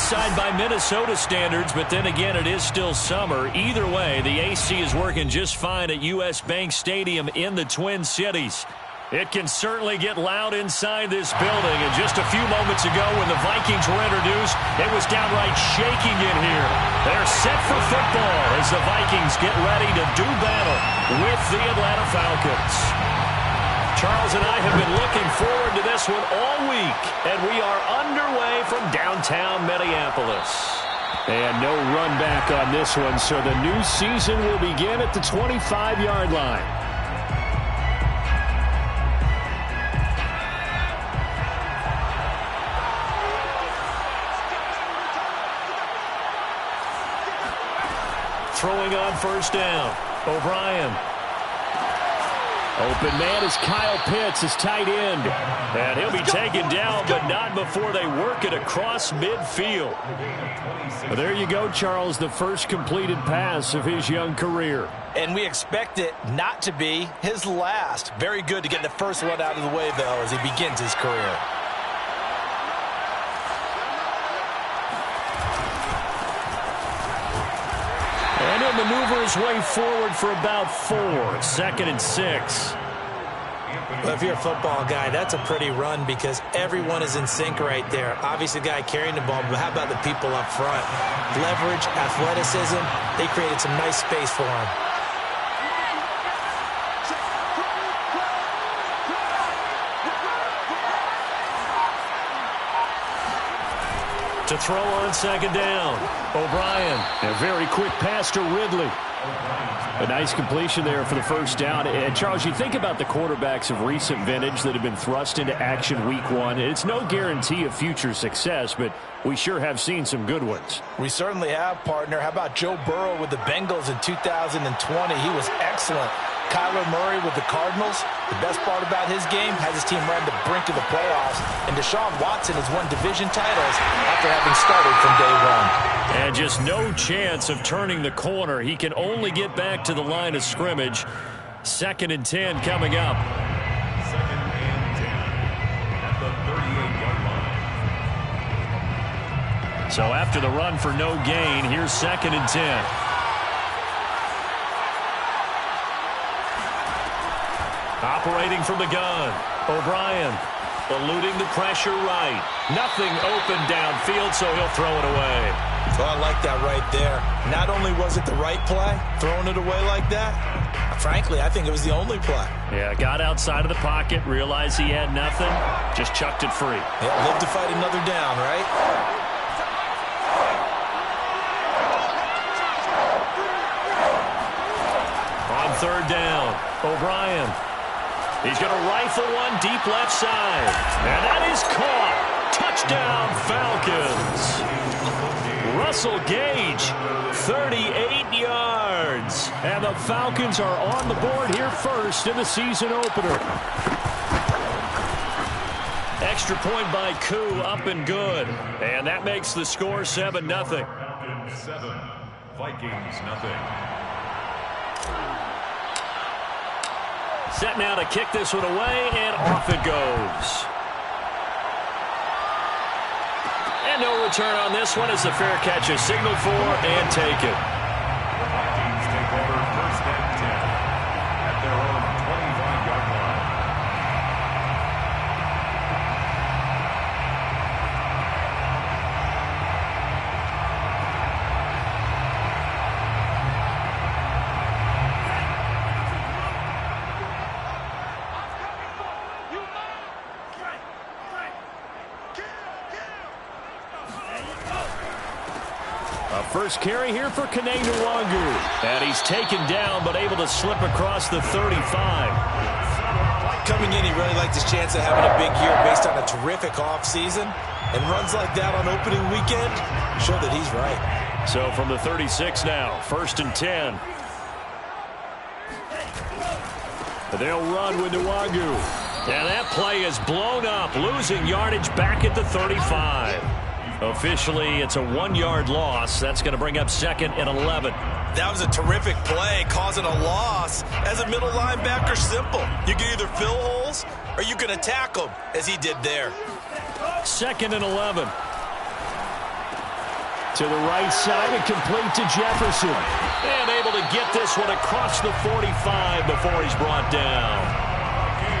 outside by Minnesota standards, but then again, it is still summer. Either way, the AC is working just fine at U.S. Bank Stadium in the Twin Cities. It can certainly get loud inside this building. And just a few moments ago when the Vikings were introduced, it was downright shaking in here. They're set for football as the Vikings get ready to do battle with the Atlanta Falcons. Charles and I have been looking forward to this one all week, and we are underway from downtown Minneapolis. And no run back on this one, so the new season will begin at the 25-yard line. Throwing on first down, O'Brien. Open man is Kyle Pitts, his tight end. And he'll be taken down, but not before they work it across midfield. Well, there you go, Charles, the first completed pass of his young career. And we expect it not to be his last. Very good to get the first one out of the way, though, as he begins his career. And he'll maneuver his way forward for about 4. 2nd and 6. Well, if you're a football guy, that's a pretty run because everyone is in sync right there. Obviously, the guy carrying the ball, but how about the people up front? Leverage, athleticism, they created some nice space for him. To throw on 2nd down, O'Brien. A very quick pass to Ridley. A nice completion there for the first down. And, Charles, you think about the quarterbacks of recent vintage that have been thrust into action week 1. It's no guarantee of future success, but we sure have seen some good ones. We certainly have, partner. How about Joe Burrow with the Bengals in 2020? He was excellent. Kyler Murray with the Cardinals. The best part about his game has his team right on the brink of the playoffs. And Deshaun Watson has won division titles after having started from day 1. And just no chance of turning the corner. He can only get back to the line of scrimmage. 2nd and 10 coming up. 2nd and 10 at the 38-yard line. So after the run for no gain, here's 2nd and 10. Operating from the gun, O'Brien eluding the pressure right. Nothing open downfield, so he'll throw it away. So I like that right there. Not only was it the right play, throwing it away like that, frankly, I think it was the only play. Yeah, got outside of the pocket, realized he had nothing, just chucked it free. Yeah, live to fight another down, right? On 3rd down, O'Brien. He's going to rifle one deep left side. And that is caught. Touchdown, Falcons. Russell Gage, 38 yards. And the Falcons are on the board here first in the season opener. Extra point by Koo, up and good. And that makes the score 7-0. Falcons 7, Vikings nothing. Set now to kick this one away, and off it goes. And no return on this one as the fair catch is signaled for and taken. The Vikings take over 1st and 10 at their own 25-yard line. First carry here for Kene Nwangu. And he's taken down, but able to slip across the 35. Coming in, he really liked his chance of having a big year based on a terrific offseason. And runs like that on opening weekend show that he's right. So from the 36 now, 1st and 10. They'll run with Nwangu. And that play is blown up, losing yardage back at the 35. Officially, it's a 1-yard loss. That's going to bring up 2nd and 11. That was a terrific play, causing a loss. As a middle linebacker, simple. You can either fill holes or you can attack them, as he did there. 2nd and 11. To the right side and complete to Jefferson. And able to get this one across the 45 before he's brought down.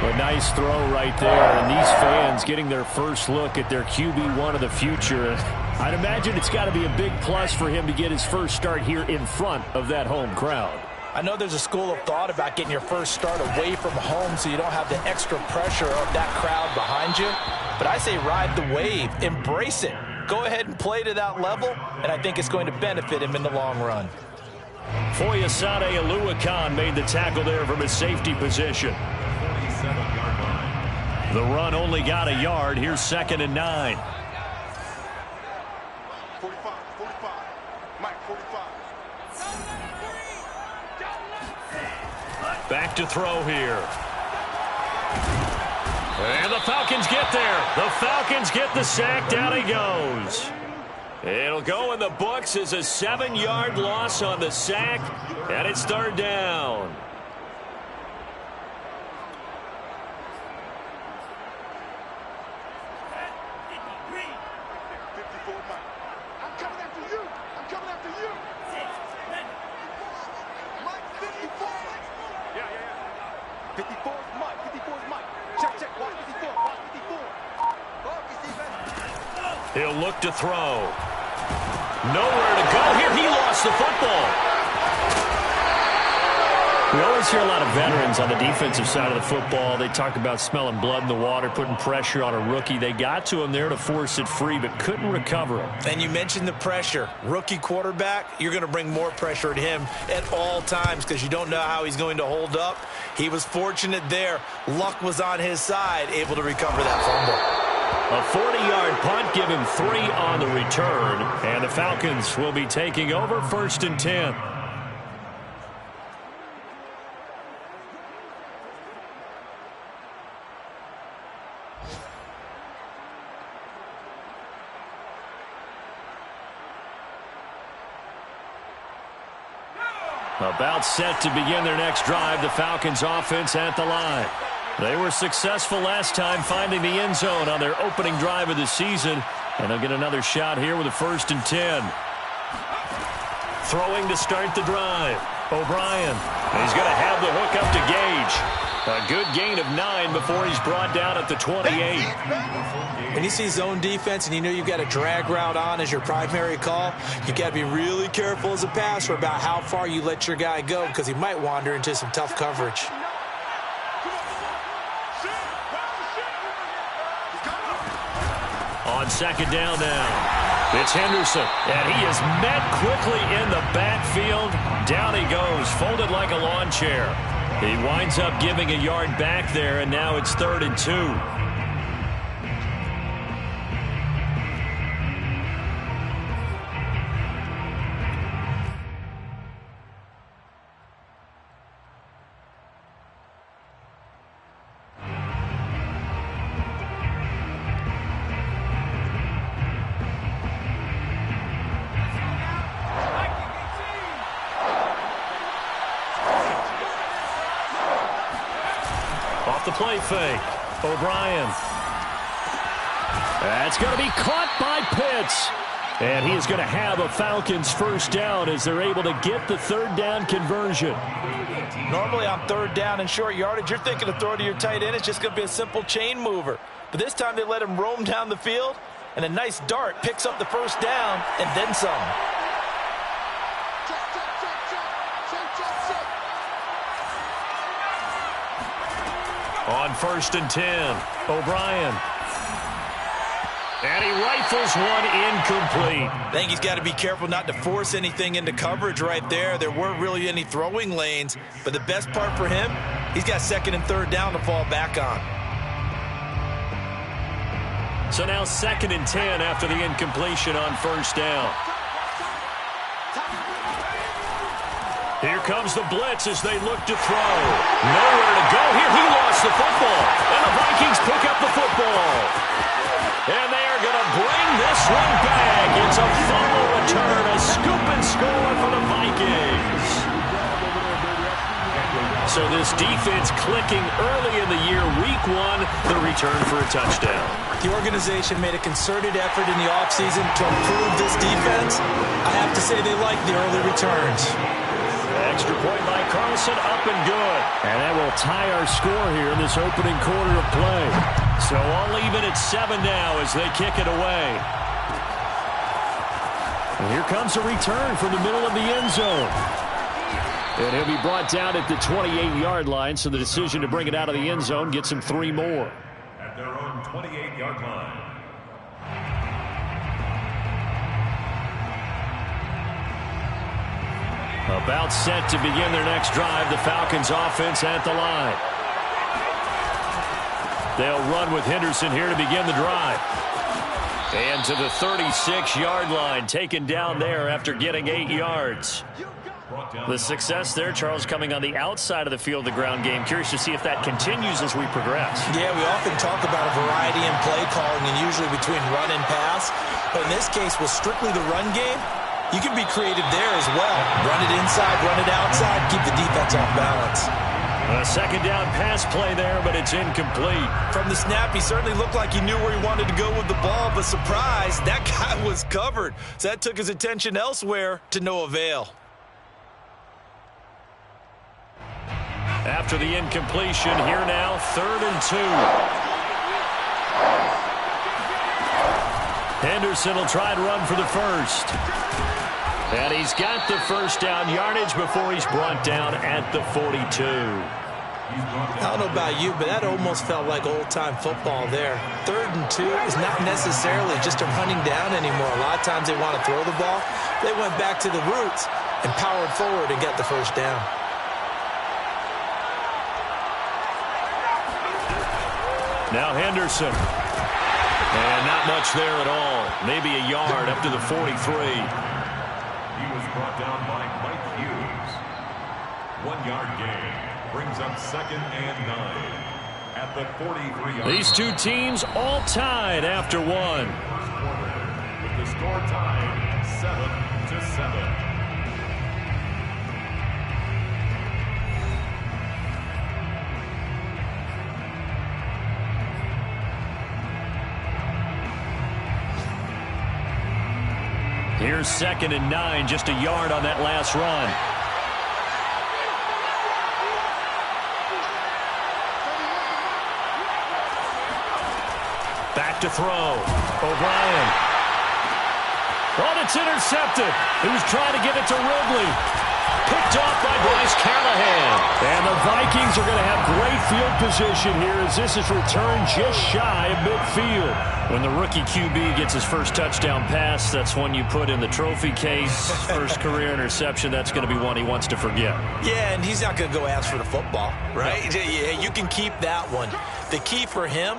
A nice throw right there, and these fans getting their first look at their QB1 of the future. I'd imagine it's got to be a big plus for him to get his first start here in front of that home crowd. I know there's a school of thought about getting your first start away from home so you don't have the extra pressure of that crowd behind you. But I say ride the wave, embrace it. Go ahead and play to that level, and I think it's going to benefit him in the long run. Foyesade Wk1 made the tackle there from his safety position. The run only got a yard. Here's 2nd and 9. 45. Mike, 45. Back to throw here. And the Falcons get there. The Falcons get the sack. Down he goes. It'll go in the books as a 7-yard loss on the sack, and it's 3rd down. He'll look to throw. Nowhere to go here. He lost the football. We always hear a lot of veterans on the defensive side of the football. They talk about smelling blood in the water, putting pressure on a rookie. They got to him there to force it free, but couldn't recover him. And you mentioned the pressure. Rookie quarterback, you're going to bring more pressure at him at all times because you don't know how he's going to hold up. He was fortunate there. Luck was on his side, able to recover that fumble. A 40-yard punt, give him 3 on the return, and the Falcons will be taking over 1st and 10. About set to begin their next drive, the Falcons offense at the line. They were successful last time finding the end zone on their opening drive of the season, and they'll get another shot here with a 1st and 10. Throwing to start the drive. O'Brien. He's going to have the hook up to Gage. A good gain of 9 before he's brought down at the 28. When you see zone defense and you know you've got a drag route on as your primary call, you've got to be really careful as a passer about how far you let your guy go because he might wander into some tough coverage. On 2nd down now, it's Henderson, and he is met quickly in the backfield. Down he goes, folded like a lawn chair. He winds up giving a yard back there, and now it's 3rd and 2. The play fake. O'Brien. That's going to be caught by Pitts. And he is going to have a Falcons 1st down as they're able to get the 3rd down conversion. Normally on 3rd down and short yardage, you're thinking of throw to your tight end. It's just going to be a simple chain mover. But this time they let him roam down the field, and a nice dart picks up the 1st down and then some. On 1st and 10, O'Brien. And he rifles one incomplete. I think he's got to be careful not to force anything into coverage right there. There weren't really any throwing lanes, but the best part for him, he's got 2nd and 3rd down to fall back on. So now 2nd and 10 after the incompletion on 1st down. Here comes the blitz as they look to throw. Nowhere to go here. He lost the football. And the Vikings pick up the football. And they are going to bring this one back. It's a fumble return, a scoop and score for the Vikings. So this defense clicking early in the year. Week 1, the return for a touchdown. The organization made a concerted effort in the offseason to improve this defense. I have to say they like the early returns. Extra point by Carlson, up and good. And that will tie our score here in this opening quarter of play. So all even at 7 now as they kick it away. And here comes a return from the middle of the end zone. And he'll be brought down at the 28-yard line, so the decision to bring it out of the end zone gets him 3 more. At their own 28-yard line. About set to begin their next drive, the Falcons offense at the line. They'll run with Henderson here to begin the drive. And to the 36-yard line, taken down there after getting 8 yards. The success there, Charles, coming on the outside of the field, the ground game. Curious to see if that continues as we progress. Yeah, we often talk about a variety in play calling and usually between run and pass. But in this case, with strictly the run game, you can be creative there as well. Run it inside, run it outside, keep the defense off balance. A second down pass play there, but it's incomplete. From the snap, he certainly looked like he knew where he wanted to go with the ball, but surprise, that guy was covered. So that took his attention elsewhere to no avail. After the incompletion, here now, 3rd and 2. Henderson will try to run for the first. And he's got the first down yardage before he's brought down at the 42. I don't know about you, but that almost felt like old-time football there. 3rd and 2 is not necessarily just a running down anymore. A lot of times they want to throw the ball. They went back to the roots and powered forward and got the first down. Now Henderson. And not much there at all. Maybe a yard up to the 43. He was brought down by Mike Hughes. 1-yard gain brings up 2nd and 9 at the 43-yard line. These two teams all tied after one. First quarter with the score tied 7-7. Here's 2nd and 9, just a yard on that last run. Back to throw. O'Brien. Oh, it's intercepted. He was trying to get it to Ridley. Picked off by Bryce Callahan. And the Vikings are going to have great field position here as this is returned just shy of midfield. When the rookie QB gets his first touchdown pass, that's one you put in the trophy case. First career interception, that's going to be one he wants to forget. Yeah, and he's not going to go ask for the football, right? No. Yeah, you can keep that one. The key for him,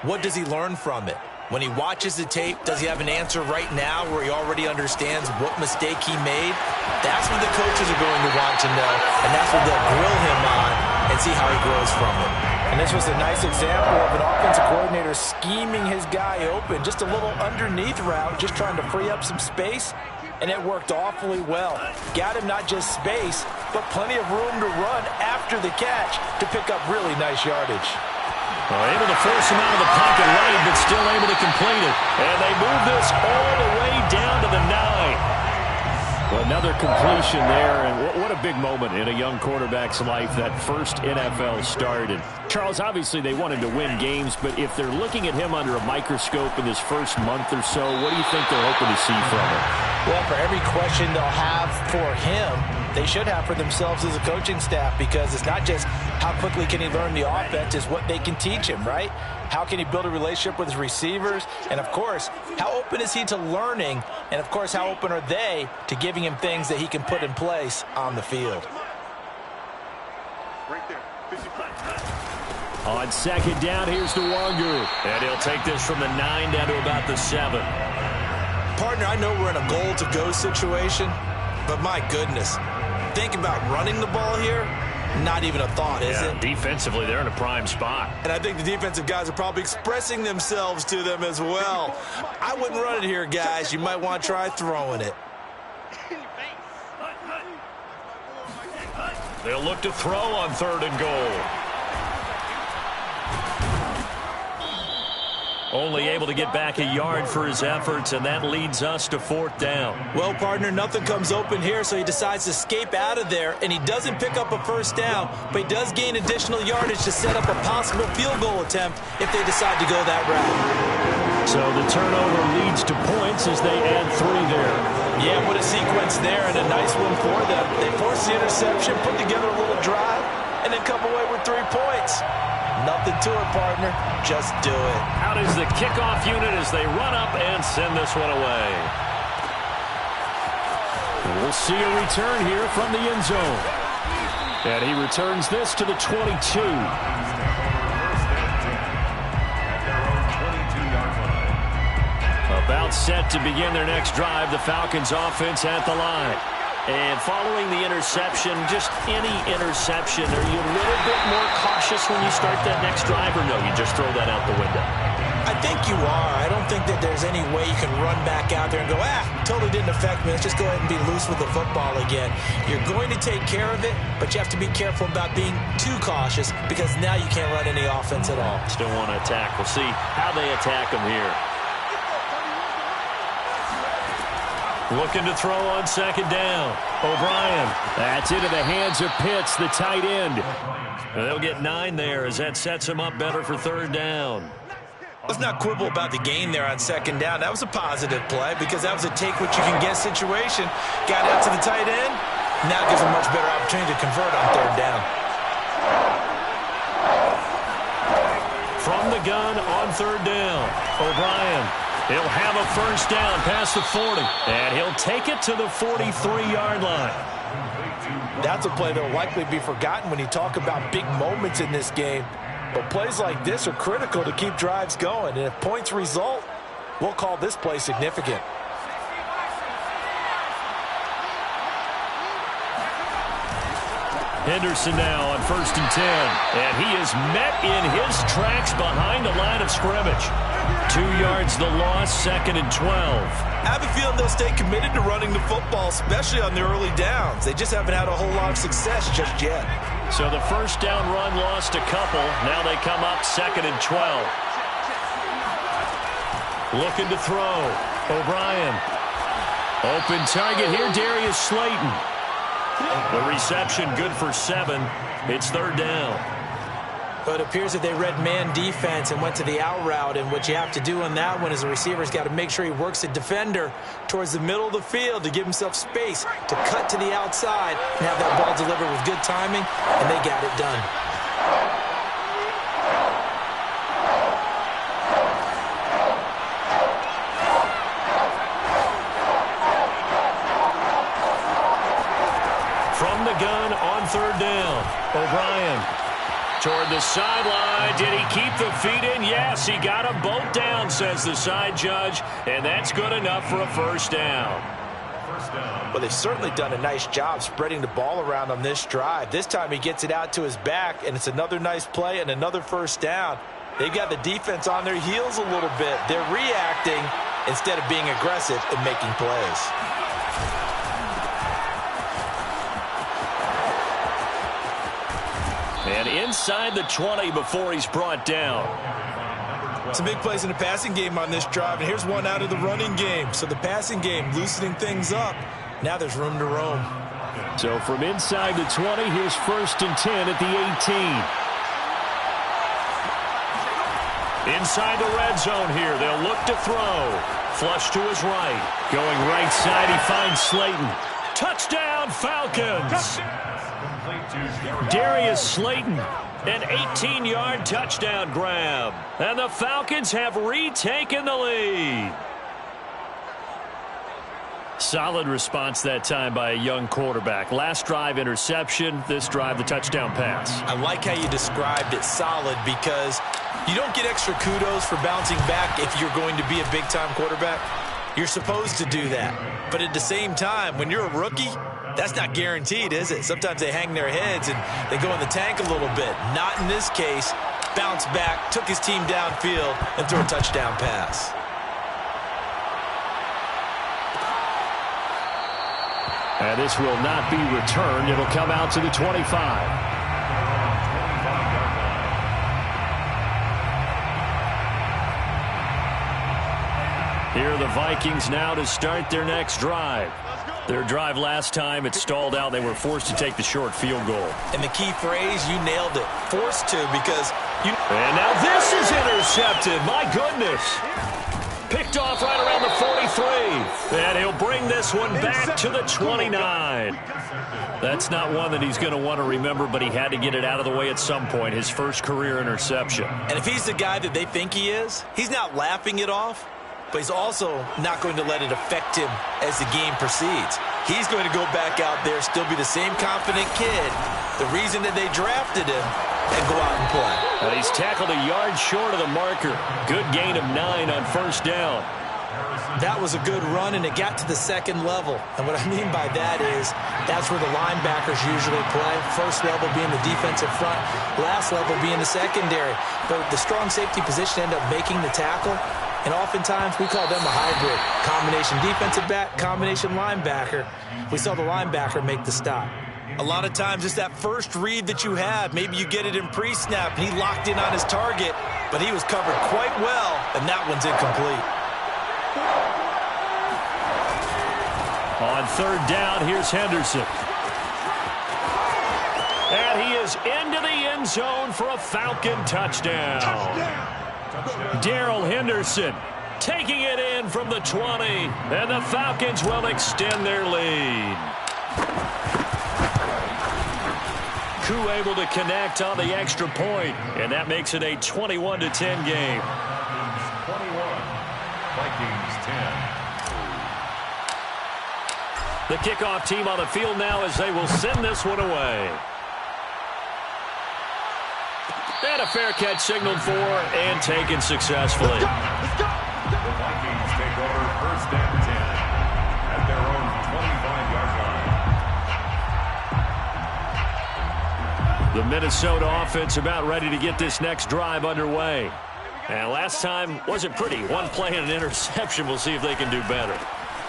what does he learn from it? When he watches the tape, does he have an answer right now where he already understands what mistake he made? That's what the coaches are going to want to know, and that's what they'll grill him on and see how he grows from it. And this was a nice example of an offensive coordinator scheming his guy open. Just a little underneath route, just trying to free up some space, and it worked awfully well. Got him not just space, but plenty of room to run after the catch to pick up really nice yardage. Able to force him out of the pocket right, but still able to complete it. And they move this all the way down to the 9. Another completion there, and what a big moment in a young quarterback's life, that first NFL start. And Charles, obviously they want him to win games, but if they're looking at him under a microscope in this first month or so, what do you think they're hoping to see from him? Well, for every question they'll have for him, they should have for themselves as a coaching staff, because it's not just how quickly can he learn the offense, it's what they can teach him, right? How can he build a relationship with his receivers? And, of course, how open is he to learning? And, of course, how open are they to giving him things that he can put in place on the field? Right there. 55. On 2nd down, here's the Wongu. And he'll take this from the 9 down to about the 7. Partner, I know we're in a goal-to-go situation, but my goodness, think about running the ball here. Not even a thought, is it? Defensively, they're in a prime spot. And I think the defensive guys are probably expressing themselves to them as well. I wouldn't run it here, guys. You might want to try throwing it. They'll look to throw on 3rd and goal. Only able to get back a yard for his efforts, and that leads us to 4th down. Well, partner, nothing comes open here, so he decides to escape out of there, and he doesn't pick up a 1st down, but he does gain additional yardage to set up a possible field goal attempt if they decide to go that route. So the turnover leads to points as they add 3 there. Yeah, what a sequence there, and a nice one for them. They force the interception, put together a little drive, and then come away with 3 points. Nothing to it, partner. Just do it. Out is the kickoff unit as they run up and send this one away. And we'll see a return here from the end zone. And he returns this to the 22. About set to begin their next drive, the Falcons offense at the line. And following the interception, just any interception, are you a little bit more cautious when you start that next drive, or no, you just throw that out the window? I think you are. I don't think that there's any way you can run back out there and go, totally didn't affect me. Let's just go ahead and be loose with the football again. You're going to take care of it, but you have to be careful about being too cautious because now you can't run any offense at all. Still want to attack. We'll see how they attack them here. Looking to throw on 2nd down. O'Brien. That's into the hands of Pitts, the tight end. They'll get 9 there as that sets him up better for 3rd down. Let's not quibble about the gain there on 2nd down. That was a positive play because that was a take-what-you-can-get situation. Got out to the tight end. Now gives him a much better opportunity to convert on 3rd down. From the gun on 3rd down. O'Brien. He'll have a 1st down past the 40. And he'll take it to the 43-yard line. That's a play that will likely be forgotten when you talk about big moments in this game. But plays like this are critical to keep drives going. And if points result, we'll call this play significant. Henderson now on 1st and 10. And he is met in his tracks behind the line of scrimmage. 2 yards the loss, 2nd and 12. I have a feeling they'll stay committed to running the football, especially on the early downs. They just haven't had a whole lot of success just yet. So the 1st down run lost a couple. Now they come up 2nd and 12. Looking to throw. O'Brien. Open target here, Darius Slayton. The reception good for 7. It's 3rd down. But it appears that they read man defense and went to the out route, and what you have to do on that one is the receiver's got to make sure he works the defender towards the middle of the field to give himself space to cut to the outside and have that ball delivered with good timing, and they got it done. From the gun on 3rd down, O'Brien. Toward the sideline. Did he keep the feet in? Yes, he got them both down, says the side judge, and that's good enough for a 1st down. Well, they've certainly done a nice job spreading the ball around on this drive. This time he gets it out to his back, and it's another nice play and another 1st down. They've got the defense on their heels a little bit. They're reacting instead of being aggressive and making plays. And inside the 20 before he's brought down. Some big plays in the passing game on this drive, and here's one out of the running game. So the passing game loosening things up. Now there's room to roam. So from inside the 20, here's 1st and 10 at the 18. Inside the red zone here, they'll look to throw. Flush to his right. Going right side, he finds Slayton. Touchdown, Falcons! Darius Slayton, an 18-yard touchdown grab. And the Falcons have retaken the lead. Solid response that time by a young quarterback. Last drive, interception. This drive, the touchdown pass. I like how you described it, solid, because you don't get extra kudos for bouncing back if you're going to be a big-time quarterback. You're supposed to do that. But at the same time, when you're a rookie, that's not guaranteed, is it? Sometimes they hang their heads and they go in the tank a little bit. Not in this case. Bounce back, took his team downfield, and threw a touchdown pass. And this will not be returned. It'll come out to the 25. Here are the Vikings now to start their next drive. Their drive last time, it stalled out. They were forced to take the short field goal. And the key phrase, you nailed it. Forced to, because you... And now this is intercepted. My goodness. Picked off right around the 43. And he'll bring this one back to the 29. That's not one that he's going to want to remember, but he had to get it out of the way at some point. His first career interception. And if he's the guy that they think he is, he's not laughing it off. But he's also not going to let it affect him as the game proceeds. He's going to go back out there, still be the same confident kid, the reason that they drafted him, and go out and play. He's tackled a yard short of the marker. Good gain of 9 on first down. That was a good run, and it got to the second level. And what I mean by that is that's where the linebackers usually play. First level being the defensive front, last level being the secondary. But the strong safety position ended up making the tackle. And oftentimes, we call them a hybrid. Combination defensive back, combination linebacker. We saw the linebacker make the stop. A lot of times, it's that first read that you have. Maybe you get it in pre-snap, and he locked in on his target, but he was covered quite well, and that one's incomplete. On third down, here's Henderson. And he is into the end zone for a Falcon touchdown. Darrell Henderson taking it in from the 20, and the Falcons will extend their lead. Koo able to connect on the extra point, and that makes it a 21-10 game. 21, Vikings 10. The kickoff team on the field now as they will send this one away. And a fair catch signaled for and taken successfully. The Vikings take over first and 10 at their own 25-yard line. The Minnesota offense about ready to get this next drive underway. And last time wasn't pretty. One play and an interception. We'll see if they can do better.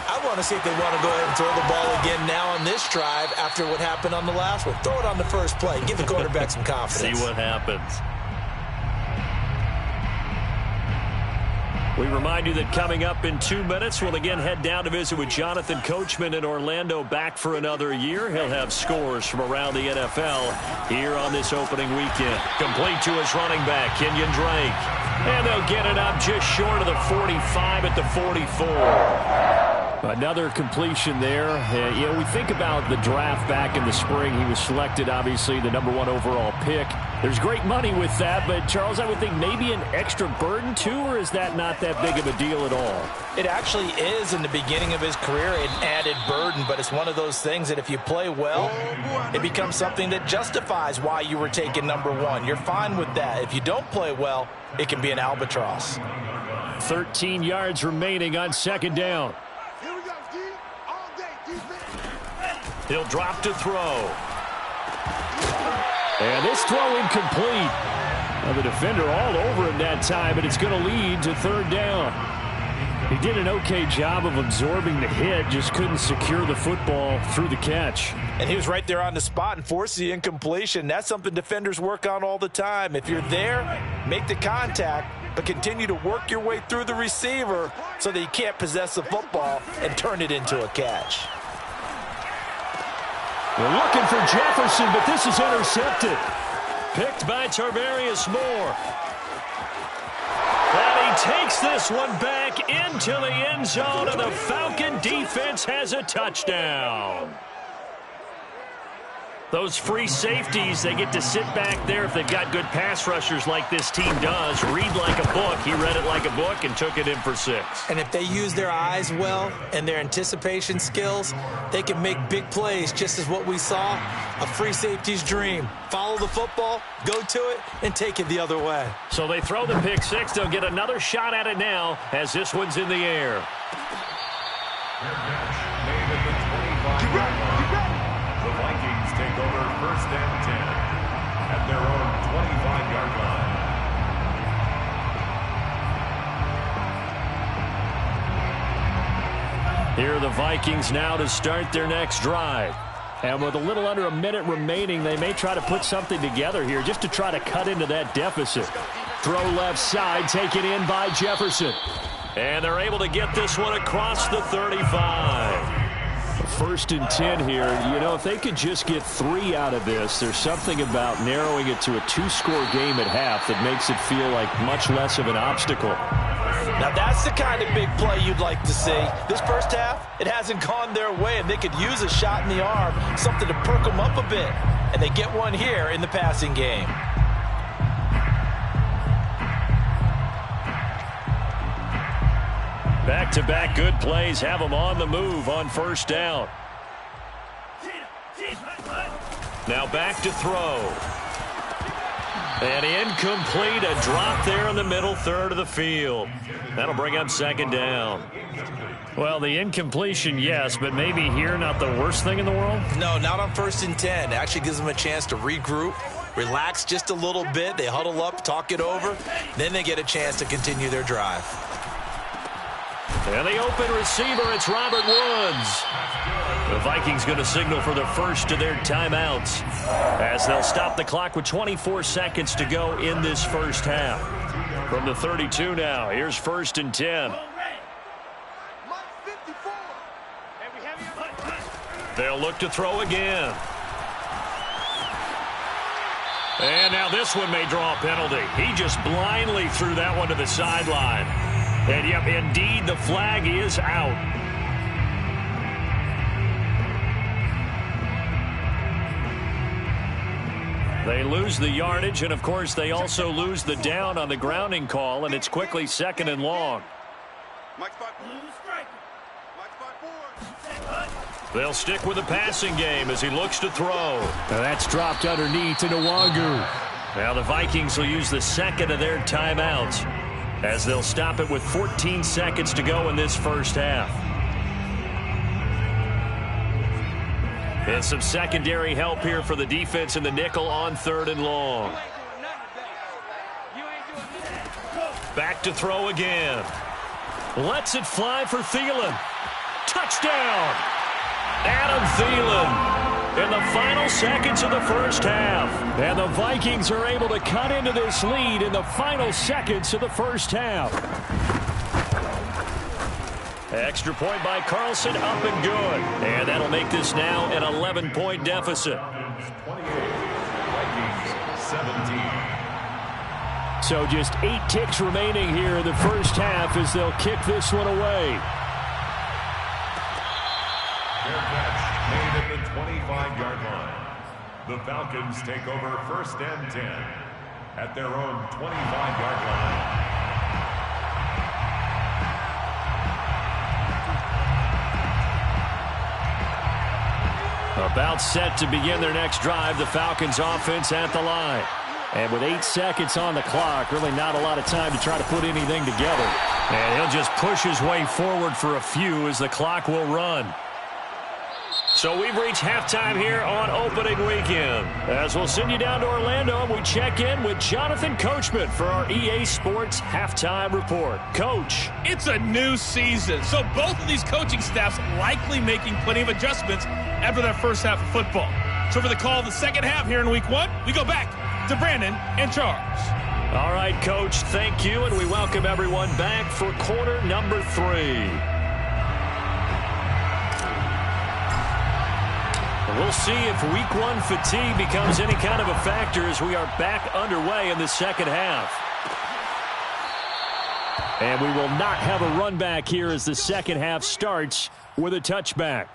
I want to see if they want to go ahead and throw the ball again now on this drive after what happened on the last one. Throw it on the first play. Give the quarterback some confidence. See what happens. We remind you that coming up in 2 minutes, we'll again head down to visit with Jonathan Coachman in Orlando, back for another year. He'll have scores from around the NFL here on this opening weekend. Complete to his running back, Kenyon Drake. And they'll get it up just short of the 45 at the 44. Another completion there. You know, we think about the draft back in the spring. He was selected, obviously, the #1 overall pick. There's great money with that, but, Charles, I would think maybe an extra burden, too, or is that not that big of a deal at all? It actually is in the beginning of his career, an added burden, but it's one of those things that if you play well, it becomes something that justifies why you were taken #1. You're fine with that. If you don't play well, it can be an albatross. 13 yards remaining on second down. He'll drop to throw. And this throw incomplete. Now the defender all over him that time, but it's going to lead to third down. He did an okay job of absorbing the hit, just couldn't secure the football through the catch. And he was right there on the spot and forced the incompletion. That's something defenders work on all the time. If you're there, make the contact, but continue to work your way through the receiver so that you can't possess the football and turn it into a catch. We're looking for Jefferson, but this is intercepted. Picked by Tarvarius Moore. And he takes this one back into the end zone, and the Falcon defense has a touchdown. Those free safeties, they get to sit back there if they've got good pass rushers like this team does. Read like a book. He read it like a book and took it in for 6. And if they use their eyes well and their anticipation skills, they can make big plays, just as what we saw, a free safety's dream. Follow the football, go to it, and take it the other way. So they throw the pick 6. They'll get another shot at it now as this one's in the air. The Vikings take over first and 10 at their own 25-yard line. Here are the Vikings now to start their next drive. And with a little under a minute remaining, they may try to put something together here just to try to cut into that deficit. Throw left side, taken in by Jefferson. And they're able to get this one across the 35. First and 10 here. You know, if they could just get 3 out of this, there's something about narrowing it to a 2-score game at half that makes it feel like much less of an obstacle. Now that's the kind of big play you'd like to see. This first half, it hasn't gone their way, and they could use a shot in the arm, something to perk them up a bit. And they get one here in the passing game. Back-to-back good plays have them on the move on first down. Now back to throw. And incomplete, a drop there in the middle third of the field. That'll bring up second down. Well, the incompletion, yes, but maybe here not the worst thing in the world? No, not on first and 10. It actually gives them a chance to regroup, relax just a little bit. They huddle up, talk it over. Then they get a chance to continue their drive. And the open receiver, it's Robert Woods. The Vikings going to signal for the first of their timeouts as they'll stop the clock with 24 seconds to go in this first half. From the 32 now, here's first and 10. They'll look to throw again. And now this one may draw a penalty. He just blindly threw that one to the sideline. And, yep, indeed, the flag is out. They lose the yardage, and, of course, they also lose the down on the grounding call, and it's quickly second and long. They'll stick with the passing game as he looks to throw. Now that's dropped underneath to Nwangu. Now the Vikings will use the second of their timeouts as they'll stop it with 14 seconds to go in this first half. And some secondary help here for the defense in the nickel on third and long. Back to throw again. Lets it fly for Thielen. Touchdown! Adam Thielen in the final seconds of the first half. And the Vikings are able to cut into this lead in the final seconds of the first half. Extra point by Carlson, up and good. And that'll make this now an 11-point deficit. 28, Vikings 17. So just 8 ticks remaining here in the first half as they'll kick this one away. Fair catch made at the 25-yard line. The Falcons take over first and 10 at their own 25-yard line. About set to begin their next drive, the Falcons offense at the line. And with 8 seconds on the clock, really not a lot of time to try to put anything together. And he'll just push his way forward for a few as the clock will run. So we've reached halftime here on opening weekend. As we'll send you down to Orlando, we check in with Jonathan Coachman for our EA Sports Halftime Report. Coach. It's a new season, so both of these coaching staffs likely making plenty of adjustments after their first half of football. So for the call of the second half here in Week 1, we go back to Brandon and Charles. All right, Coach, thank you, and we welcome everyone back for quarter number 3. We'll see if Week 1 fatigue becomes any kind of a factor as we are back underway in the second half. And we will not have a run back here as the second half starts with a touchback.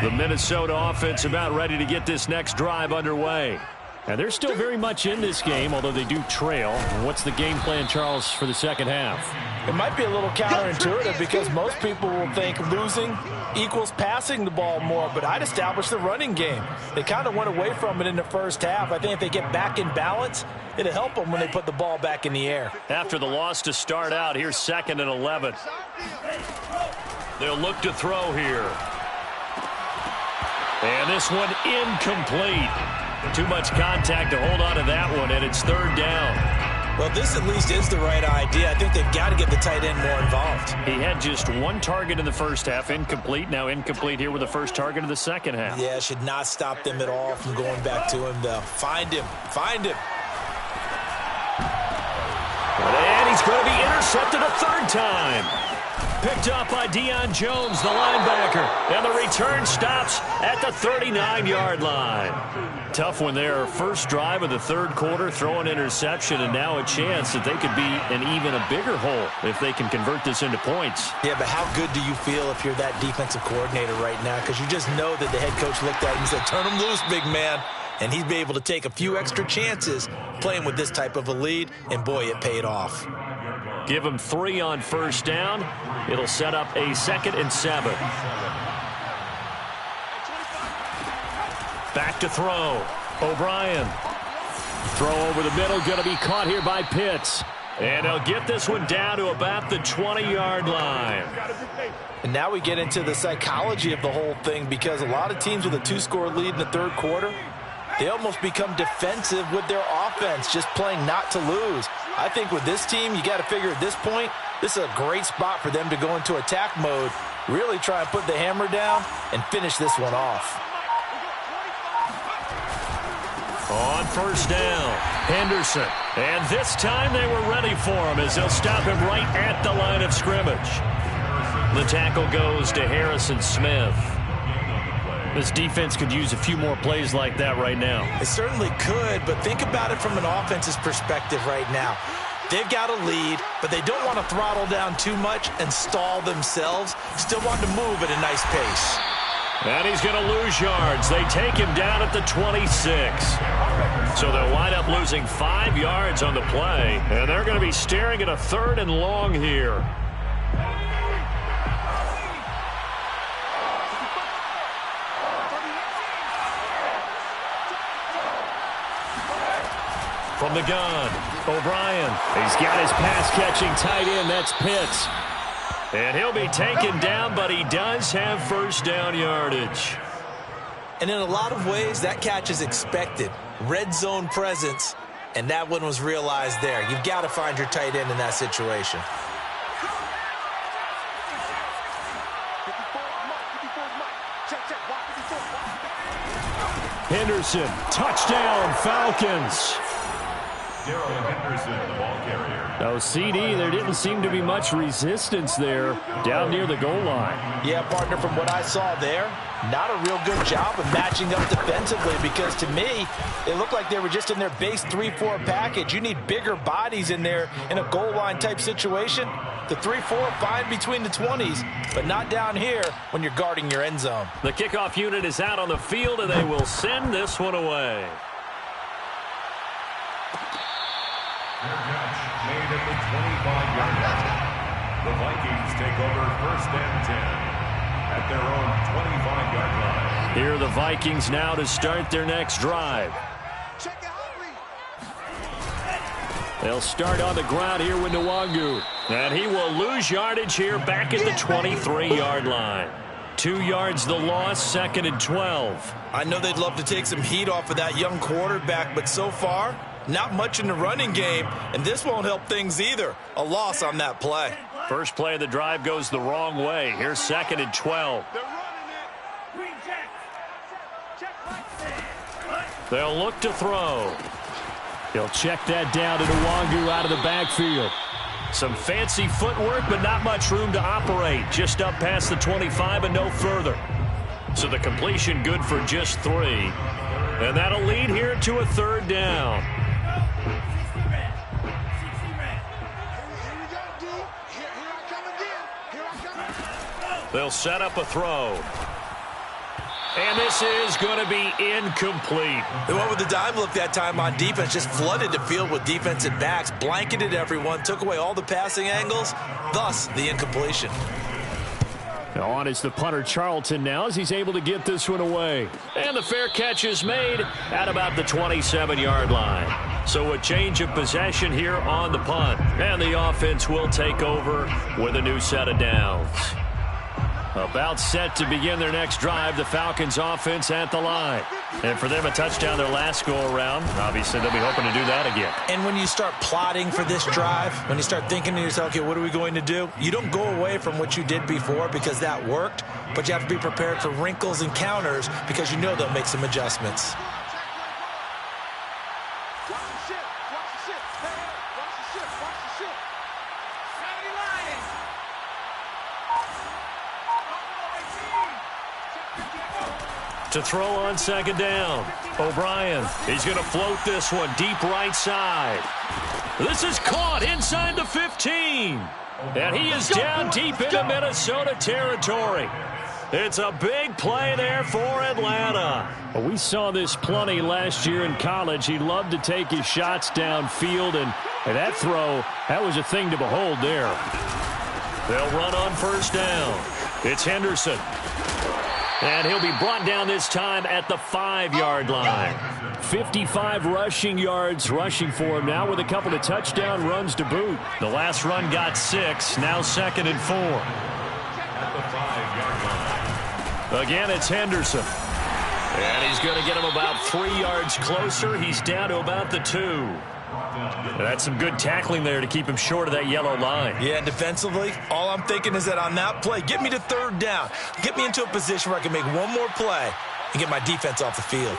The Minnesota offense about ready to get this next drive underway. And they're still very much in this game, although they do trail. What's the game plan, Charles, for the second half? It might be a little counterintuitive because most people will think losing equals passing the ball more, but I'd establish the running game. They kind of went away from it in the first half. I think if they get back in balance, it'll help them when they put the ball back in the air. After the loss to start out, here's 2nd and 11. They'll look to throw here. And this one incomplete. Too much contact to hold on to that one, and it's third down. Well, this at least is the right idea. I think they've got to get the tight end more involved. He had just one target in the first half, incomplete. Now incomplete here with the first target of the second half. Yeah, should not stop them at all from going back to him, though. Find him. Find him. And he's going to be intercepted a third time. Picked up by Deion Jones, the linebacker. And the return stops at the 39-yard line. Tough when their first drive of the third quarter, throw an interception, and now a chance that they could be in even a bigger hole if they can convert this into points. Yeah, but how good do you feel if you're that defensive coordinator right now? Because you just know that the head coach looked at him and said, turn him loose, big man. And he'd be able to take a few extra chances playing with this type of a lead, and boy, it paid off. Give him 3 on first down. It'll set up a 2nd and 7. Back to throw. O'Brien. Throw over the middle, going to be caught here by Pitts. And he'll get this one down to about the 20-yard line. And now we get into the psychology of the whole thing, because a lot of teams with a 2-score lead in the third quarter, they almost become defensive with their offense, just playing not to lose. I think with this team, you got to figure at this point, this is a great spot for them to go into attack mode, really try and put the hammer down and finish this one off. On first down, Henderson. And this time they were ready for him as they'll stop him right at the line of scrimmage. The tackle goes to Harrison Smith. This defense could use a few more plays like that right now. It certainly could, but think about it from an offense's perspective right now. They've got a lead, but they don't want to throttle down too much and stall themselves. Still want to move at a nice pace. And he's going to lose yards. They take him down at the 26. So they'll wind up losing 5 yards on the play, and they're going to be staring at a 3rd and long here. From the gun, O'Brien. He's got his pass-catching tight end. That's Pitts. And he'll be taken down, but he does have first down yardage. And in a lot of ways, that catch is expected. Red zone presence, and that one was realized there. You've got to find your tight end in that situation. Henderson, touchdown, Falcons. Henderson, the ball carrier. No, CD, there didn't seem to be much resistance there down near the goal line. Yeah, partner, from what I saw there, not a real good job of matching up defensively, because to me, it looked like they were just in their base 3-4 package. You need bigger bodies in there in a goal line type situation. The 3-4 fine between the 20s, but not down here when you're guarding your end zone. The kickoff unit is out on the field, and they will send this one away. Catch made at the 25-yard line. The Vikings take over 1st and 10 at their own 25-yard line. Here are the Vikings now to start their next drive. They'll start on the ground here with Nwangu. And he will lose yardage here back at the 23-yard line. 2 yards the loss, 2nd and 12. I know they'd love to take some heat off of that young quarterback, but so far, not much in the running game, and this won't help things either. A loss on that play. First play of the drive goes the wrong way. Here's 2nd and 12. They'll look to throw. He'll check that down to Nwangu out of the backfield. Some fancy footwork, but not much room to operate. Just up past the 25 and no further. So the completion good for just 3. And that'll lead here to a 3rd down. They'll set up a throw. And this is going to be incomplete. They went with the dime look that time on defense, just flooded the field with defensive backs, blanketed everyone, took away all the passing angles, thus the incompletion. On is the punter Charlton now as he's able to get this one away. And the fair catch is made at about the 27-yard line. So a change of possession here on the punt. And the offense will take over with a new set of downs. About set to begin their next drive, the Falcons offense at the line. And for them, a touchdown their last go-around. Obviously, they'll be hoping to do that again. And when you start plotting for this drive, when you start thinking to yourself, okay, what are we going to do? You don't go away from what you did before because that worked, but you have to be prepared for wrinkles and counters because you know they'll make some adjustments. To throw on second down. O'Brien, he's going to float this one deep right side. This is caught inside the 15. And he is down deep into Minnesota territory. It's a big play there for Atlanta. Well, we saw this plenty last year in college. He loved to take his shots downfield, and that throw, that was a thing to behold there. They'll run on first down. It's Henderson. And he'll be brought down this time at the 5-yard line. 55 rushing yards rushing for him now with a couple of touchdown runs to boot. The last run got 6. Now 2nd and 4. Again, it's Henderson. And he's going to get him about 3 yards closer. He's down to about the 2. That's some good tackling there to keep him short of that yellow line. Yeah, and defensively, all I'm thinking is that on that play, get me to 3rd down. Get me into a position where I can make one more play and get my defense off the field.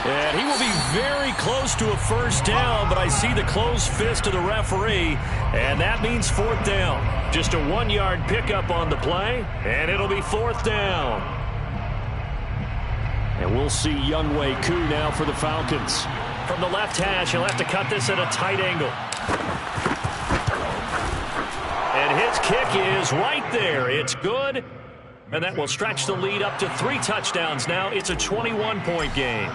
And he will be very close to a first down, but I see the closed fist of the referee, and that means 4th down. Just a 1-yard pickup on the play, and it'll be 4th down. And we'll see Wk1 now for the Falcons. From the left hash, he'll have to cut this at a tight angle. And his kick is right there. It's good. And that will stretch the lead up to 3 touchdowns now. It's a 21-point game.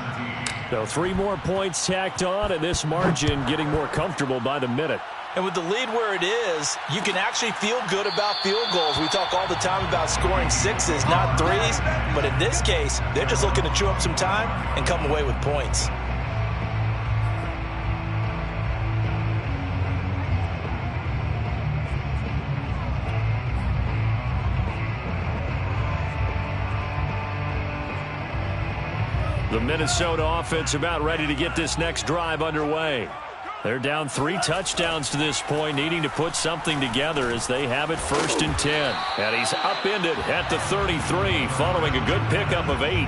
So 3 more points tacked on, and this margin getting more comfortable by the minute. And with the lead where it is, you can actually feel good about field goals. We talk all the time about scoring 6s, not 3s. But in this case, they're just looking to chew up some time and come away with points. The Minnesota offense about ready to get this next drive underway. They're down 3 touchdowns to this point, needing to put something together as they have it 1st and 10. And he's upended at the 33, following a good pickup of 8.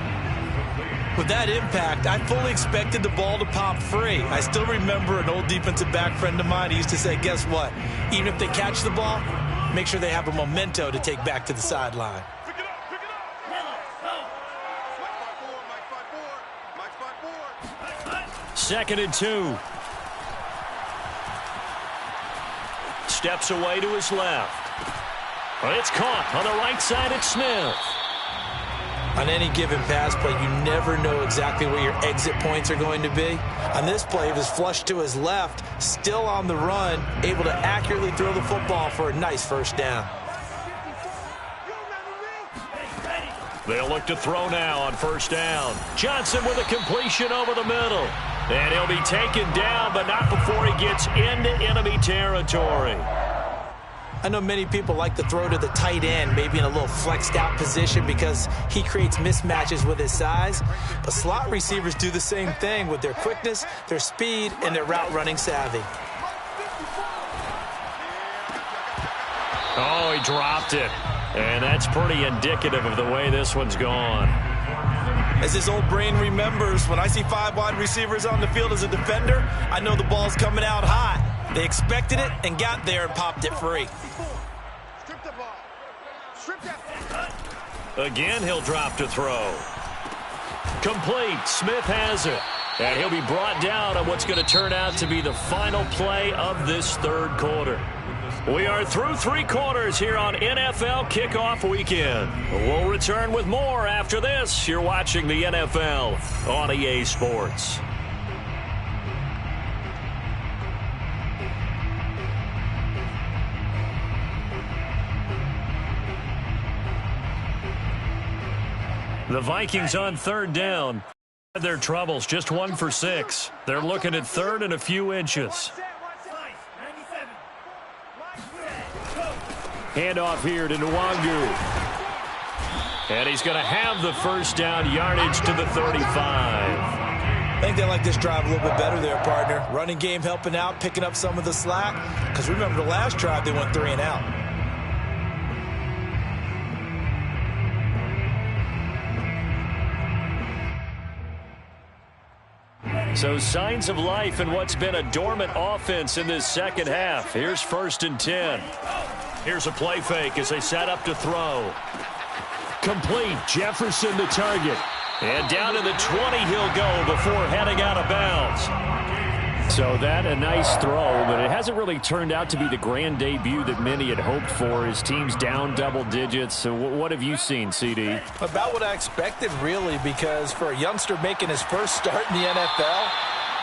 With that impact, I fully expected the ball to pop free. I still remember an old defensive back friend of mine. He used to say, guess what? Even if they catch the ball, make sure they have a memento to take back to the sideline. 2nd and 2. Steps away to his left. It's caught on the right side at Smith. On any given pass play, you never know exactly where your exit points are going to be. On this play, it was flushed to his left, still on the run, able to accurately throw the football for a nice 1st down. They'll look to throw now on 1st down. Johnson with a completion over the middle. And he'll be taken down, but not before he gets into enemy territory. I know many people like to throw to the tight end, maybe in a little flexed out position because he creates mismatches with his size. But slot receivers do the same thing with their quickness, their speed, and their route running savvy. Oh, he dropped it. And that's pretty indicative of the way this one's gone. As his old brain remembers, when I see 5 wide receivers on the field as a defender, I know the ball's coming out hot. They expected it and got there and popped it free. Again, he'll drop to throw. Complete. Smith has it. And he'll be brought down on what's going to turn out to be the final play of this 3rd quarter. We are through 3 quarters here on NFL Kickoff Weekend. We'll return with more after this. You're watching the NFL on EA Sports. The Vikings on 3rd down. Their troubles, just 1 for 6. They're looking at 3rd and a few inches. Handoff here to Nwangu. And he's going to have the first down, yardage to the 35. I think they like this drive a little bit better there, partner. Running game helping out, picking up some of the slack. Because remember, the last drive, they went 3 and out. So signs of life in what's been a dormant offense in this second half. Here's 1st and 10. Here's a play fake as they set up to throw. Complete. Jefferson the target. And down to the 20 he'll go before heading out of bounds. So that a nice throw, but it hasn't really turned out to be the grand debut that many had hoped for. His team's down double digits. So what have you seen, CD? About what I expected, really, because for a youngster making his first start in the NFL,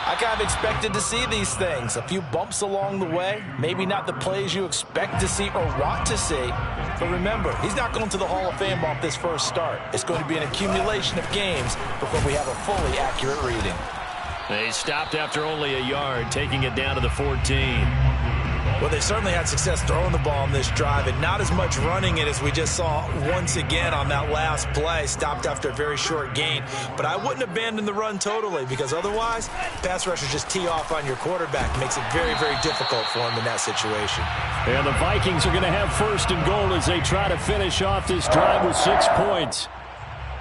I kind of expected to see these things. A few bumps along the way, maybe not the plays you expect to see or want to see. But remember, he's not going to the Hall of Fame off this first start. It's going to be an accumulation of games before we have a fully accurate reading. They stopped after only a yard, taking it down to the 14. Well, they certainly had success throwing the ball on this drive, and not as much running it as we just saw once again on that last play. Stopped after a very short gain. But I wouldn't abandon the run totally, because otherwise, pass rushers just tee off on your quarterback. It makes it very, very difficult for him in that situation. And the Vikings are going to have 1st and goal as they try to finish off this drive with 6 points.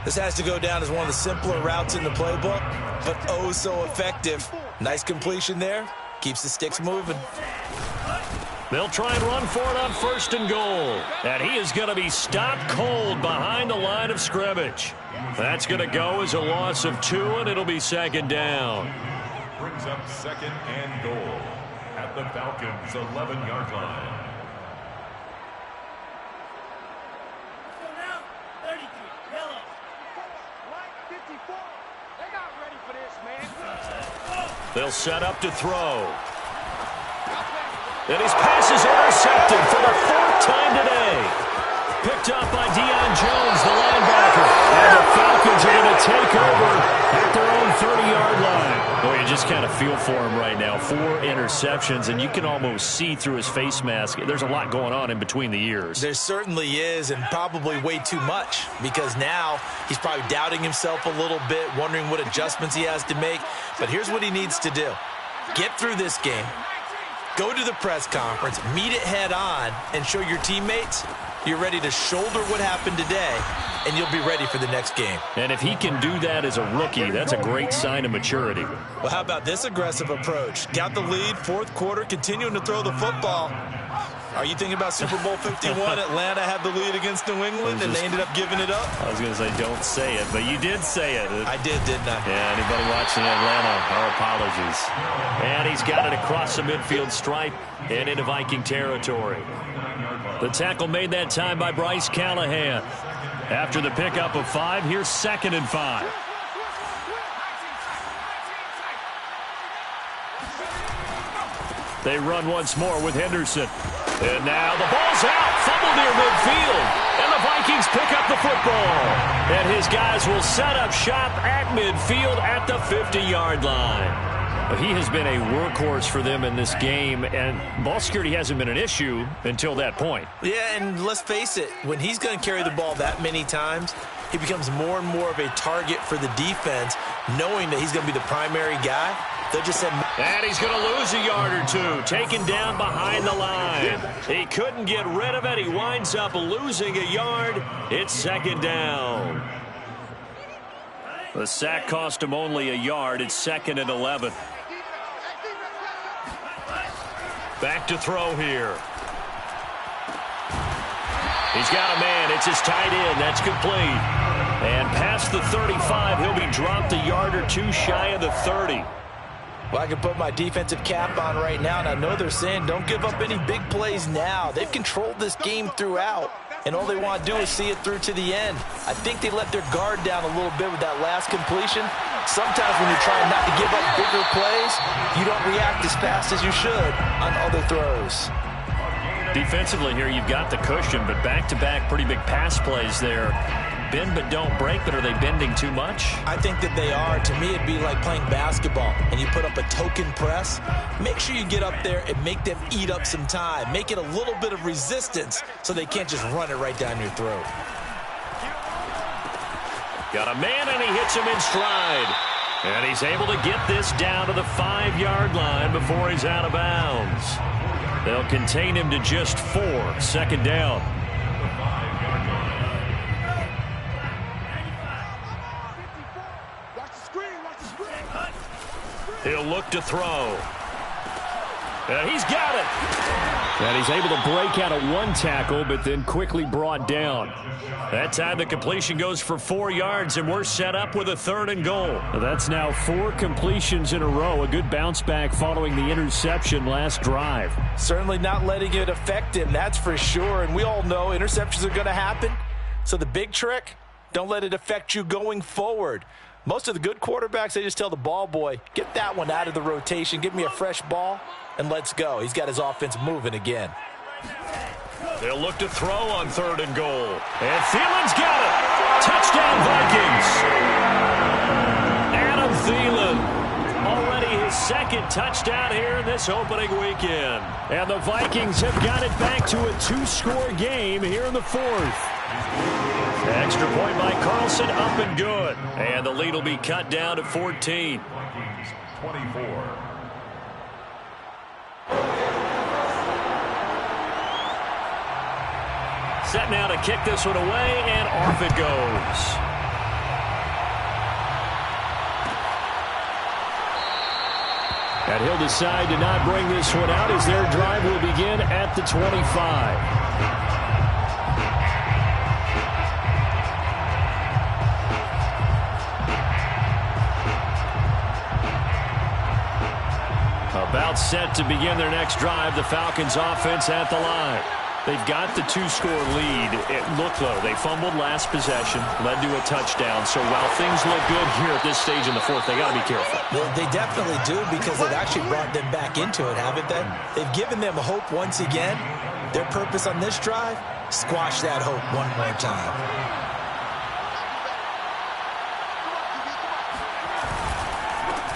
This has to go down as one of the simpler routes in the playbook, but oh so effective. Nice completion there. Keeps the sticks moving. They'll try and run for it on 1st and goal. And he is going to be stopped cold behind the line of scrimmage. That's going to go as a loss of 2, and it'll be 2nd down. Brings up 2nd and goal at the Falcons' 11-yard line. They'll set up to throw. And his pass is intercepted for the 4th time today. Picked up by Deion Jones, the linebacker. And the Falcons are going to take over at their own 30-yard line. Boy, you just kind of feel for him right now. 4 interceptions, and you can almost see through his face mask. There's a lot going on in between the ears. There certainly is, and probably way too much, because now he's probably doubting himself a little bit, wondering what adjustments he has to make. But here's what he needs to do. Get through this game. Go to the press conference, meet it head on, and show your teammates you're ready to shoulder what happened today, and you'll be ready for the next game. And if he can do that as a rookie, that's a great sign of maturity. Well, how about this aggressive approach? Got the lead, 4th quarter, continuing to throw the football. Are you thinking about Super Bowl 51? Atlanta had the lead against New England, and they ended up giving it up? I was going to say don't say it, but you did say it. I did, didn't I? Yeah, anybody watching Atlanta, our apologies. And he's got it across the midfield stripe and into Viking territory. The tackle made that time by Bryce Callahan. After the pickup of 5, here's 2nd and 5. They run once more with Henderson. And now the ball's out. Fumble near midfield. And the Vikings pick up the football. And his guys will set up shop at midfield at the 50-yard line. He has been a workhorse for them in this game, and ball security hasn't been an issue until that point. Yeah, and let's face it, when he's going to carry the ball that many times, he becomes more and more of a target for the defense, knowing that he's going to be the primary guy. They'll just send. And he's going to lose a yard or 2, taken down behind the line. He couldn't get rid of it. He winds up losing a yard. It's 2nd down. The sack cost him only a yard. It's 2nd and 11. Back to throw here. He's got a man. It's his tight end. That's complete. And past the 35, he'll be dropped a yard or 2 shy of the 30. Well, I can put my defensive cap on right now, and I know they're saying don't give up any big plays now. They've controlled this game throughout, and all they want to do is see it through to the end. I think they let their guard down a little bit with that last completion. Sometimes when you're trying not to give up bigger plays, you don't react as fast as you should on other throws. Defensively here, you've got the cushion, but back-to-back pretty big pass plays there. bend but don't break, but are they bending too much? I think that they are. To me, it'd be like playing basketball, and you put up a token press. Make sure you get up there and make them eat up some time. Make it a little bit of resistance so they can't just run it right down your throat. Got a man, and he hits him in stride. And he's able to get this down to the 5-yard line before he's out of bounds. They'll contain him to just 4, second down. He'll look to throw. And he's got it. And he's able to break out of one tackle, but then quickly brought down. That time the completion goes for 4 yards, and we're set up with a 3rd and goal. That's now 4 completions in a row. A good bounce back following the interception last drive. Certainly not letting it affect him, that's for sure. And we all know interceptions are going to happen. So the big trick, don't let it affect you going forward. Most of the good quarterbacks, they just tell the ball boy, get that one out of the rotation, give me a fresh ball, and let's go. He's got his offense moving again. They'll look to throw on 3rd and goal. And Thielen's got it. Touchdown, Vikings. Adam Thielen, already his 2nd touchdown here in this opening weekend. And the Vikings have got it back to a 2-score game here in the 4th. Extra point by Carlson, up and good. And the lead will be cut down to 14. Vikings 24. Set now to kick this one away, and off it goes. And he'll decide to not bring this one out as their drive will begin at the 25. About set to begin their next drive, the Falcons offense at the line. They've got the 2-score lead. Look, though, they fumbled last possession, led to a touchdown. So while things look good here at this stage in the 4th, they got to be careful. They definitely do, because they've actually brought them back into it, haven't they? They've given them hope once again. Their purpose on this drive, squash that hope one more time.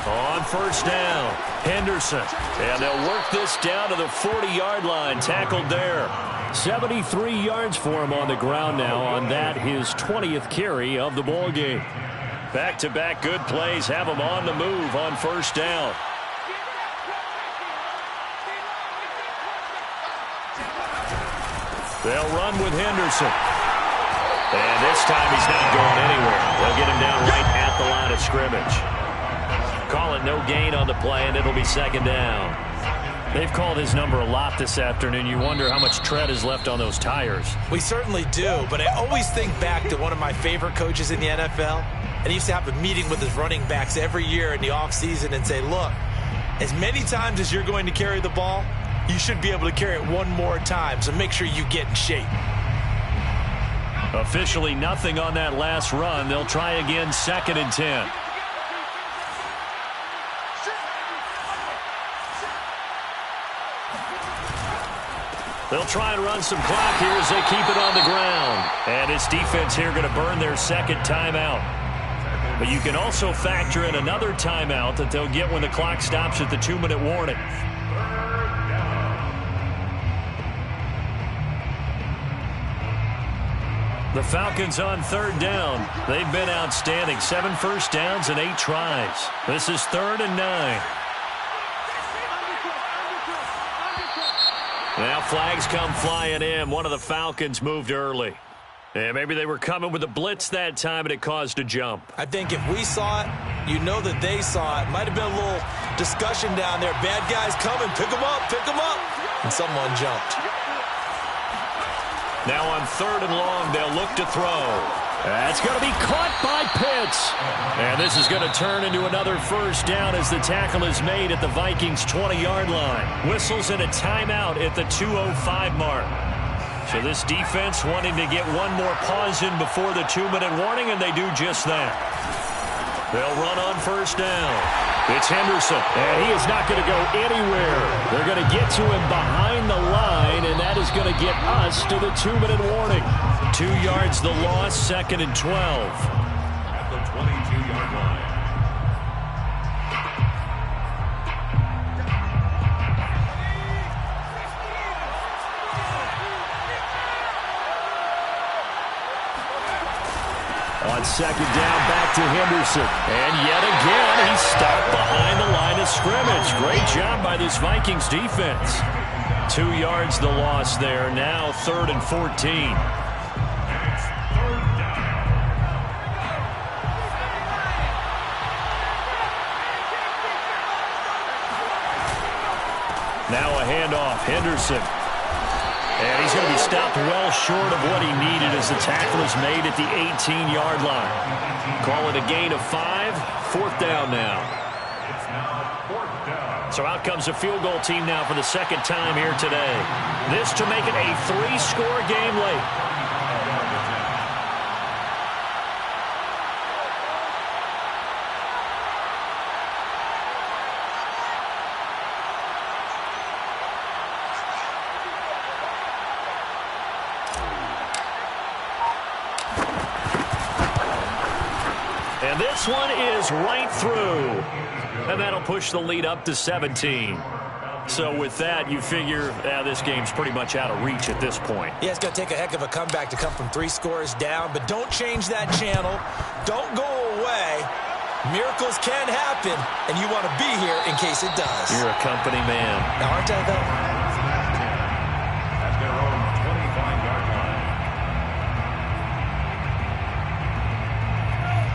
On 1st down, Henderson. And they'll work this down to the 40-yard line, tackled there. 73 yards for him on the ground now on that, his 20th carry of the ball game. Back-to-back good plays have him on the move on 1st down. They'll run with Henderson. And this time he's not going anywhere. They'll get him down right at the line of scrimmage. Call it no gain on the play, and it'll be 2nd down. They've called his number a lot this afternoon. You wonder how much tread is left on those tires. We certainly do, but I always think back to one of my favorite coaches in the NFL, and he used to have a meeting with his running backs every year in the offseason and say, look, as many times as you're going to carry the ball, you should be able to carry it one more time, so make sure you get in shape. Officially nothing on that last run. They'll try again, 2nd and 10. They'll try and run some clock here as they keep it on the ground. And his defense here going to burn their 2nd timeout. But you can also factor in another timeout that they'll get when the clock stops at the 2-minute warning. The Falcons on 3rd down. They've been outstanding. 7 first downs and 8 tries. This is 3rd and 9. Now flags come flying in. One of the Falcons moved early. And maybe they were coming with a blitz that time, and it caused a jump. I think if we saw it, you know that they saw it. Might have been a little discussion down there. Bad guys coming. Pick them up. Pick them up. And someone jumped. Now on 3rd and long, they'll look to throw. That's going to be caught by Pitts. And this is going to turn into another 1st down as the tackle is made at the Vikings' 20-yard line. Whistles in a timeout at the 2:05 mark. So this defense wanting to get one more pause in before the 2-minute warning, and they do just that. They'll run on 1st down. It's Henderson, and he is not going to go anywhere. They're going to get to him behind the line and that is going to get us to the 2-minute warning. 2 yards the loss, 2nd and 12. At the 22-yard line. On 2nd down, back to Henderson. And yet again, he's stopped behind the line of scrimmage. Great job by this Vikings defense. 2 yards the loss there. Now 3rd and 14. Now a handoff, Henderson. And he's going to be stopped well short of what he needed as the tackle is made at the 18-yard line. Call it a gain of 5. 4th down now. It's now 4th down. So out comes a field goal team now for the 2nd time here today. This to make it a 3-score game late. And this one is right through. And that'll push the lead up to 17. So with that, you figure this game's pretty much out of reach at this point. Yeah, it's going to take a heck of a comeback to come from 3 scores down, but don't change that channel. Don't go away. Miracles can happen, and you want to be here in case it does. You're a company man. Now, aren't I, though? At their own 25-yard line.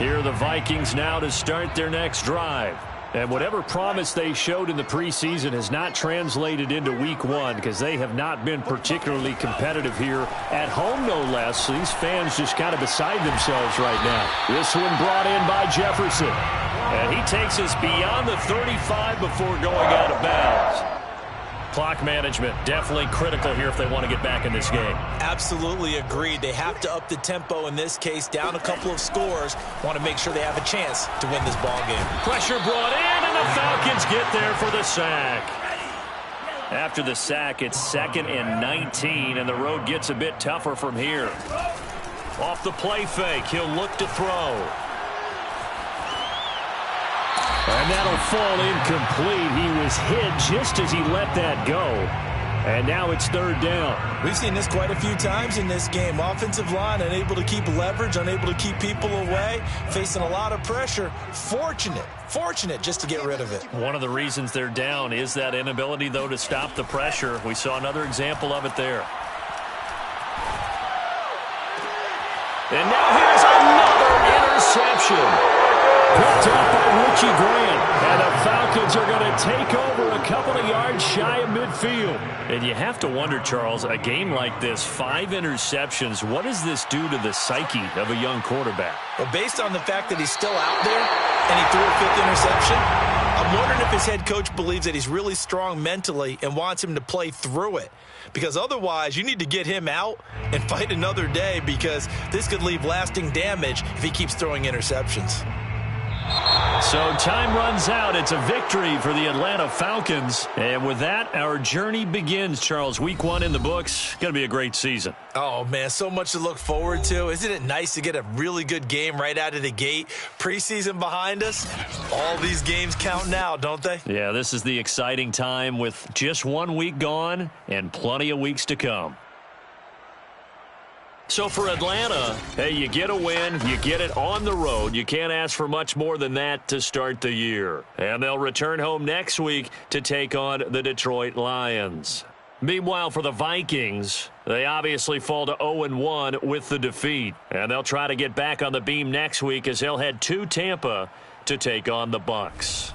Here are the Vikings now to start their next drive. And whatever promise they showed in the preseason has not translated into week 1 because they have not been particularly competitive here at home, no less. So these fans just kind of beside themselves right now. This one brought in by Jefferson. And he takes us beyond the 35 before going out of bounds. Clock management definitely critical here if they want to get back in this game. Absolutely agreed. They have to up the tempo in this case, down a couple of scores. Want to make sure they have a chance to win this ball game. Pressure brought in, and the Falcons get there for the sack. After the sack, it's 2nd and 19, and the road gets a bit tougher from here. Off the play fake, he'll look to throw. And that'll fall incomplete. He was hit just as he let that go. And now it's 3rd down. We've seen this quite a few times in this game. Offensive line unable to keep leverage, unable to keep people away, facing a lot of pressure. Fortunate just to get rid of it. One of the reasons they're down is that inability, though, to stop the pressure. We saw another example of it there. And now here's another interception. Picked up by Richie Grant. And the Falcons are going to take over a couple of yards shy of midfield. And you have to wonder, Charles, a game like this, 5 interceptions, what does this do to the psyche of a young quarterback? Well, based on the fact that he's still out there and he threw a 5th interception, I'm wondering if his head coach believes that he's really strong mentally and wants him to play through it. Because otherwise, you need to get him out and fight another day because this could leave lasting damage if he keeps throwing interceptions. So time runs out. It's a victory for the Atlanta Falcons. And with that, our journey begins, Charles. Week 1 in the books. Going to be a great season. Oh, man, so much to look forward to. Isn't it nice to get a really good game right out of the gate? Preseason behind us. All these games count now, don't they? Yeah, this is the exciting time with just 1 week gone and plenty of weeks to come. So for Atlanta, hey, you get a win, you get it on the road. You can't ask for much more than that to start the year. And they'll return home next week to take on the Detroit Lions. Meanwhile, for the Vikings, they obviously fall to 0-1 with the defeat. And they'll try to get back on the beam next week as they'll head to Tampa to take on the Bucs.